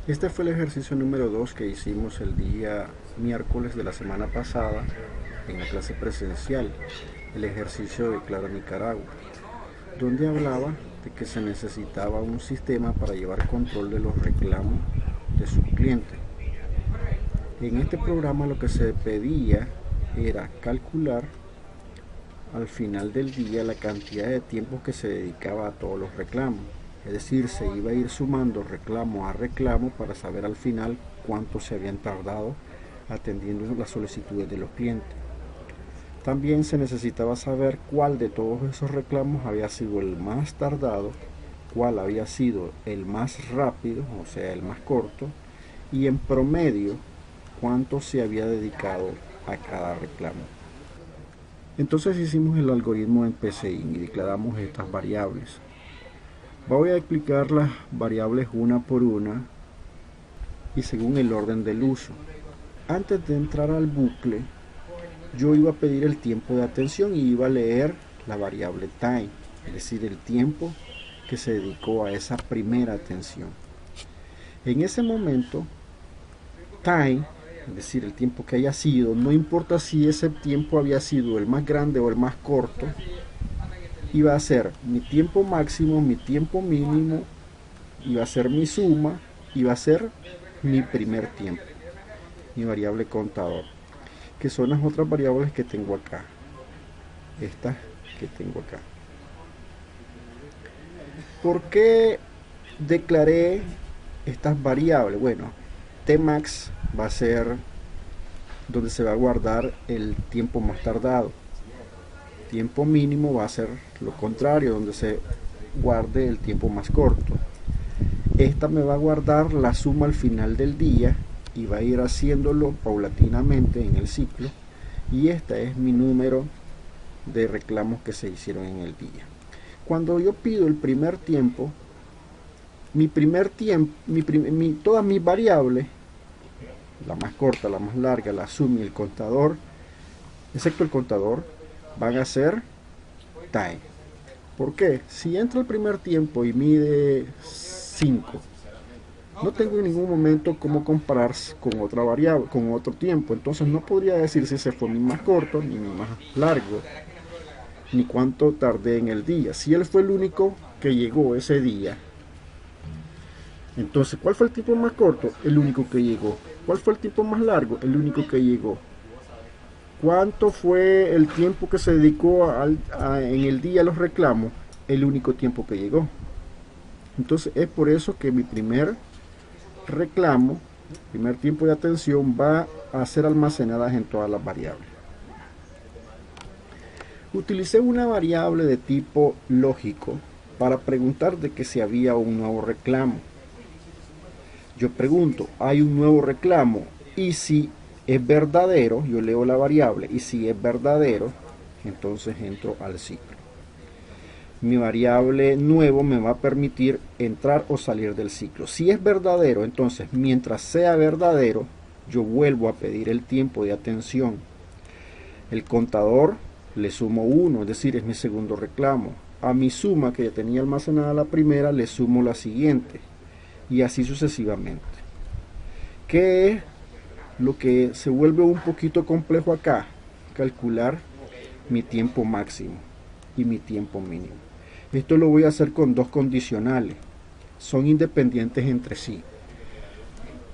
Este fue el ejercicio número 2 que hicimos el día miércoles de la semana pasada en la clase presencial, el ejercicio de Claro Nicaragua, donde hablaba de que se necesitaba un sistema para llevar control de los reclamos de sus clientes. En este programa lo que se pedía era calcular al final del día la cantidad de tiempo que se dedicaba a todos los reclamos. Es decir, se iba a ir sumando reclamo a reclamo para saber al final cuánto se habían tardado atendiendo las solicitudes de los clientes. También se necesitaba saber cuál de todos esos reclamos había sido el más tardado, cuál había sido el más rápido, o sea, el más corto, y en promedio cuánto se había dedicado a cada reclamo. Entonces hicimos el algoritmo en PCIN y declaramos estas variables. Voy a explicar las variables una por una y según el orden del uso. Antes de entrar al bucle, yo iba a pedir el tiempo de atención y iba a leer la variable time, es decir, el tiempo que se dedicó a esa primera atención. En ese momento, time, es decir, el tiempo que haya sido, no importa si ese tiempo había sido el más grande o el más corto, iba a ser mi tiempo máximo, mi tiempo mínimo, iba a ser mi suma, iba a ser mi primer tiempo, mi variable contador, que son las otras variables que tengo acá, estas que tengo acá. ¿Por qué declaré estas variables? Bueno, Tmax va a ser donde se va a guardar el tiempo más tardado. Tiempo mínimo va a ser lo contrario, donde se guarde el tiempo más corto. Esta me va a guardar la suma al final del día y va a ir haciéndolo paulatinamente en el ciclo. Y esta es mi número de reclamos que se hicieron en el día. Cuando yo pido el primer tiempo, todas mis variables, la más corta, la más larga, la suma y el contador, excepto el contador, van a ser time. ¿Por qué? Si entra el primer tiempo y mide 5, no tengo en ningún momento cómo comparar con otra variable, con otro tiempo. Entonces no podría decir si ese fue mi más corto, ni mi más largo, ni cuánto tardé en el día. Si él fue el único que llegó ese día, entonces ¿cuál fue el tiempo más corto? El único que llegó. ¿Cuál fue el tiempo más largo? El único que llegó. ¿Cuánto fue el tiempo que se dedicó en el día a los reclamos? El único tiempo que llegó. Entonces es por eso que mi primer reclamo, primer tiempo de atención, va a ser almacenadas en todas las variables. Utilicé una variable de tipo lógico para preguntar de que si había un nuevo reclamo. Yo pregunto, ¿hay un nuevo reclamo? Y si es verdadero, yo leo la variable, y si es verdadero, entonces entro al ciclo. Mi variable nuevo me va a permitir entrar o salir del ciclo. Si es verdadero, entonces mientras sea verdadero, yo vuelvo a pedir el tiempo de atención. El contador le sumo 1, es decir, es mi segundo reclamo. A mi suma que ya tenía almacenada la primera, le sumo la siguiente. Y así sucesivamente. ¿Qué es lo que se vuelve un poquito complejo acá? Calcular mi tiempo máximo y mi tiempo mínimo. Esto lo voy a hacer con dos condicionales. Son independientes entre sí.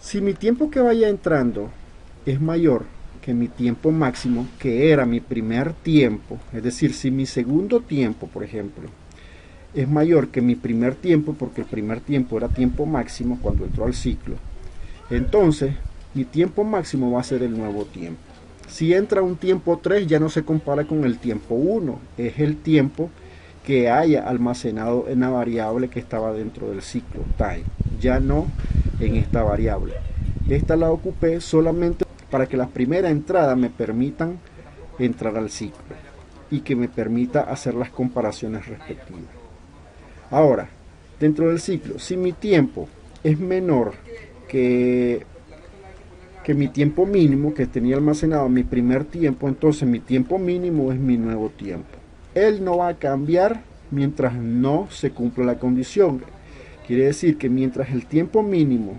Si mi tiempo que vaya entrando es mayor que mi tiempo máximo, que era mi primer tiempo, es decir, si mi segundo tiempo, por ejemplo, es mayor que mi primer tiempo, porque el primer tiempo era tiempo máximo cuando entró al ciclo, entonces mi tiempo máximo va a ser el nuevo tiempo. Si entra un tiempo 3, ya no se compara con el tiempo 1, es el tiempo que haya almacenado en la variable que estaba dentro del ciclo time, ya no en esta variable. Esta la ocupé solamente para que las primeras entradas me permitan entrar al ciclo y que me permita hacer las comparaciones respectivas. Ahora, dentro del ciclo, si mi tiempo es menor que mi tiempo mínimo que tenía almacenado mi primer tiempo, entonces mi tiempo mínimo es mi nuevo tiempo. Él no va a cambiar mientras no se cumpla la condición. Quiere decir que mientras el tiempo mínimo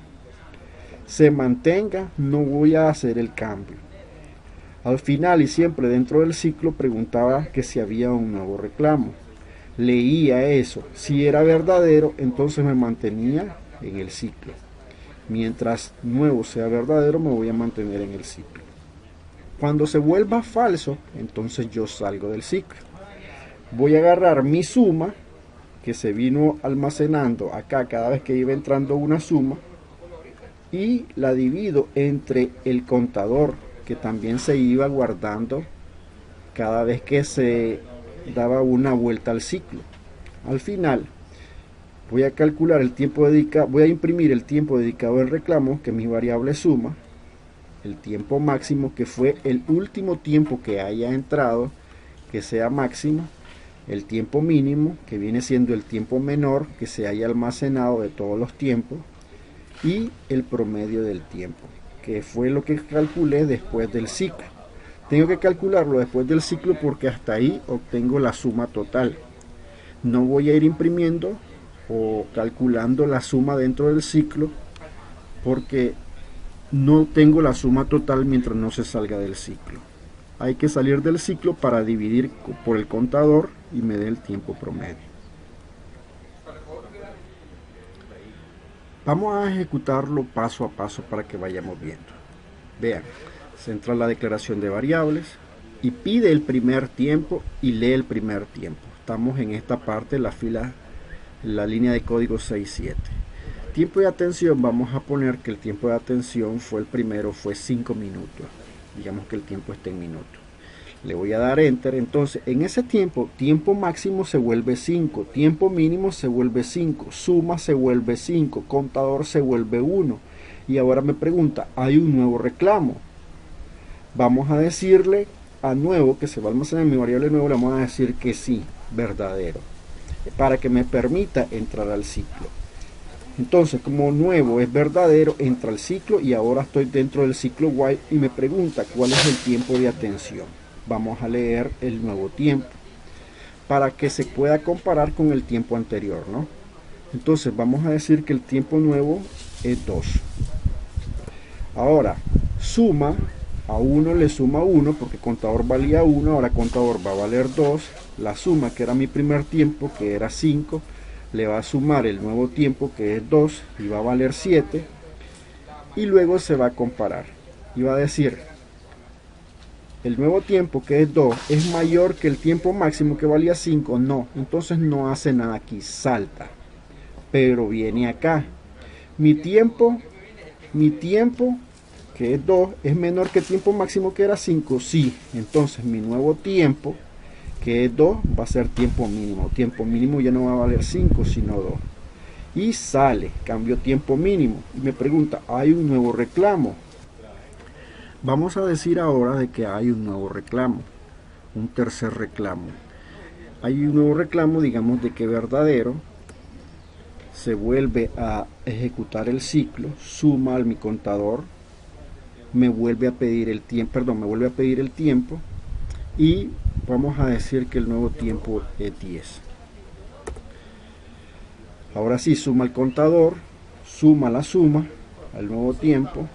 se mantenga, no voy a hacer el cambio. Al final y siempre dentro del ciclo preguntaba que si había un nuevo reclamo. Leía eso. Si era verdadero, entonces me mantenía en el ciclo. Mientras nuevo sea verdadero, me voy a mantener en el ciclo. Cuando se vuelva falso, entonces yo salgo del ciclo. Voy a agarrar mi suma, que se vino almacenando acá cada vez que iba entrando una suma, y la divido entre el contador, que también se iba guardando cada vez que se daba una vuelta al ciclo. Al final voy a calcular el tiempo dedicado, voy a imprimir el tiempo dedicado al reclamo, que es mi variable suma, el tiempo máximo, que fue el último tiempo que haya entrado, que sea máximo, el tiempo mínimo, que viene siendo el tiempo menor que se haya almacenado de todos los tiempos, y el promedio del tiempo, que fue lo que calculé después del ciclo. Tengo que calcularlo después del ciclo porque hasta ahí obtengo la suma total. No voy a ir imprimiendo o calculando la suma dentro del ciclo porque no tengo la suma total mientras no se salga del ciclo. Hay que salir del ciclo para dividir por el contador y me dé el tiempo promedio. Vamos a ejecutarlo paso a paso para que vayamos viendo. Vean, se entra la declaración de variables y pide el primer tiempo y lee el primer tiempo. Estamos en esta parte, la fila, la línea de código 6-7. Tiempo de atención, vamos a poner que el tiempo de atención fue el primero, fue 5 minutos. Digamos que el tiempo está en minutos. Le voy a dar enter. Entonces en ese tiempo, tiempo máximo se vuelve 5, tiempo mínimo se vuelve 5, suma se vuelve 5, contador se vuelve 1. Y ahora me pregunta, ¿hay un nuevo reclamo? Vamos a decirle a nuevo, que se va a almacenar en mi variable nuevo, le vamos a decir que sí, verdadero, para que me permita entrar al ciclo. Entonces, como nuevo es verdadero, entra al ciclo y ahora estoy dentro del ciclo while y me pregunta cuál es el tiempo de atención. Vamos a leer el nuevo tiempo para que se pueda comparar con el tiempo anterior, ¿no? Entonces vamos a decir que el tiempo nuevo es 2. Ahora, suma, a 1 le suma 1 porque contador valía 1, ahora contador va a valer 2. La suma, que era mi primer tiempo, que era 5, le va a sumar el nuevo tiempo, que es 2, y va a valer 7. Y luego se va a comparar. Y va a decir, el nuevo tiempo, que es 2, es mayor que el tiempo máximo, que valía 5. No, entonces no hace nada aquí, salta. Pero viene acá. Mi tiempo, que es 2, es menor que el tiempo máximo, que era 5. Sí, entonces mi nuevo tiempo, que es 2, va a ser tiempo mínimo. Tiempo mínimo ya no va a valer 5, sino 2. Y sale, cambio tiempo mínimo. Y me pregunta, ¿hay un nuevo reclamo? Vamos a decir ahora de que hay un nuevo reclamo, un tercer reclamo. Hay un nuevo reclamo, digamos, de que verdadero, se vuelve a ejecutar el ciclo, suma al mi contador, me vuelve a pedir el tiempo, y vamos a decir que el nuevo tiempo es 10. Ahora sí, suma el contador, suma la suma al nuevo tiempo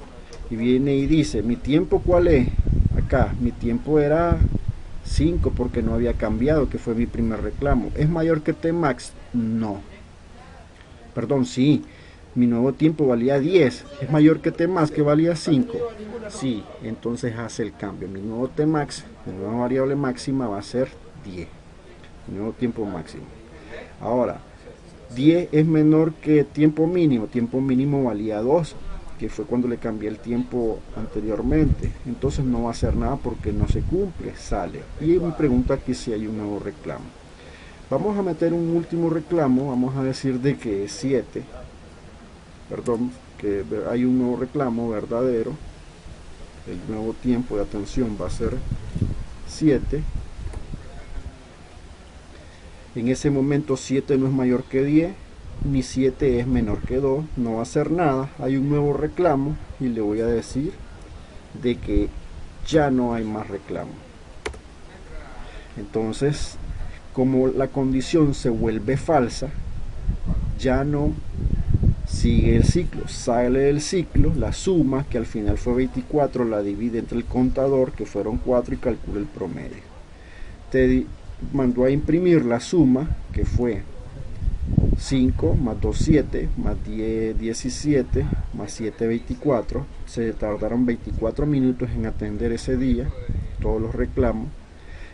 y viene y dice, ¿mi tiempo cuál es? Acá, mi tiempo era 5 porque no había cambiado, que fue mi primer reclamo. ¿Es mayor que Tmax? No. Perdón, sí. Mi nuevo tiempo valía 10. ¿Es mayor que Tmax, que valía 5? Sí. Entonces hace el cambio. Mi nuevo Tmax, mi nueva variable máxima, va a ser 10. Mi nuevo tiempo máximo. Ahora, 10 es menor que tiempo mínimo. Tiempo mínimo valía 2, que fue cuando le cambié el tiempo anteriormente. Entonces no va a hacer nada porque no se cumple, sale. Y me pregunta aquí si hay un nuevo reclamo. Vamos a meter un último reclamo, vamos a decir de que es 7. Perdón, que hay un nuevo reclamo verdadero. El nuevo tiempo de atención va a ser 7. En ese momento 7 no es mayor que 10. Ni 7 es menor que 2, no va a hacer nada. Hay un nuevo reclamo y le voy a decir de que ya no hay más reclamo. Entonces, como la condición se vuelve falsa, ya no sigue el ciclo, sale del ciclo, la suma, que al final fue 24, la divide entre el contador, que fueron 4, y calcula el promedio. Te mandó a imprimir la suma, que fue 5 más 2, 7, más 10, 17, más 7, 24. Se tardaron 24 minutos en atender ese día todos los reclamos.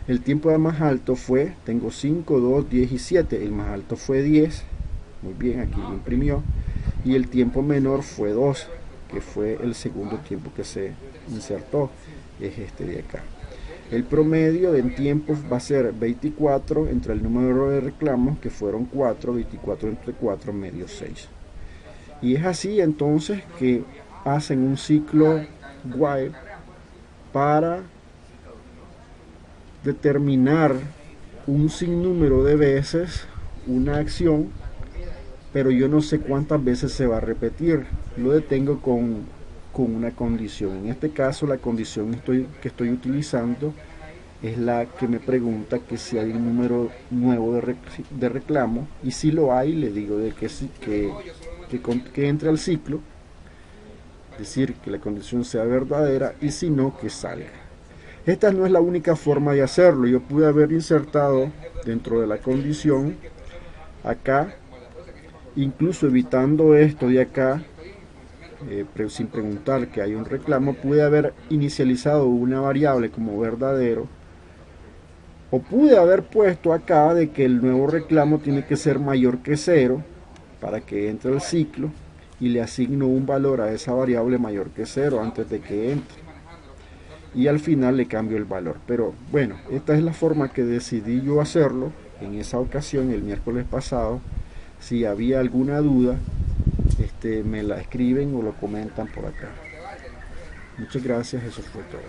El tiempo de más alto fue, tengo 5, 2, 10 y 7, el más alto fue 10, muy bien, aquí lo imprimió, y el tiempo menor fue 2, que fue el segundo tiempo que se insertó, es este de acá. El promedio en tiempos va a ser 24 entre el número de reclamos, que fueron 4, 24 entre 4, medio 6. Y es así entonces que hacen un ciclo while para determinar un sinnúmero de veces una acción, pero yo no sé cuántas veces se va a repetir. Lo detengo con una condición. En este caso, la condición que estoy utilizando es la que me pregunta que si hay un número nuevo de reclamo, y si lo hay, le digo de que entre al ciclo, es decir, que la condición sea verdadera, y si no, que salga. Esta no es la única forma de hacerlo. Yo pude haber insertado dentro de la condición acá, incluso evitando esto de acá, sin preguntar que hay un reclamo, pude haber inicializado una variable como verdadero, o pude haber puesto acá de que el nuevo reclamo tiene que ser mayor que 0 para que entre el ciclo, y le asigno un valor a esa variable mayor que 0 antes de que entre, y al final le cambio el valor. Pero bueno, esta es la forma que decidí yo hacerlo en esa ocasión, el miércoles pasado. Si había alguna duda, me la escriben o lo comentan por acá. Muchas gracias, eso fue todo.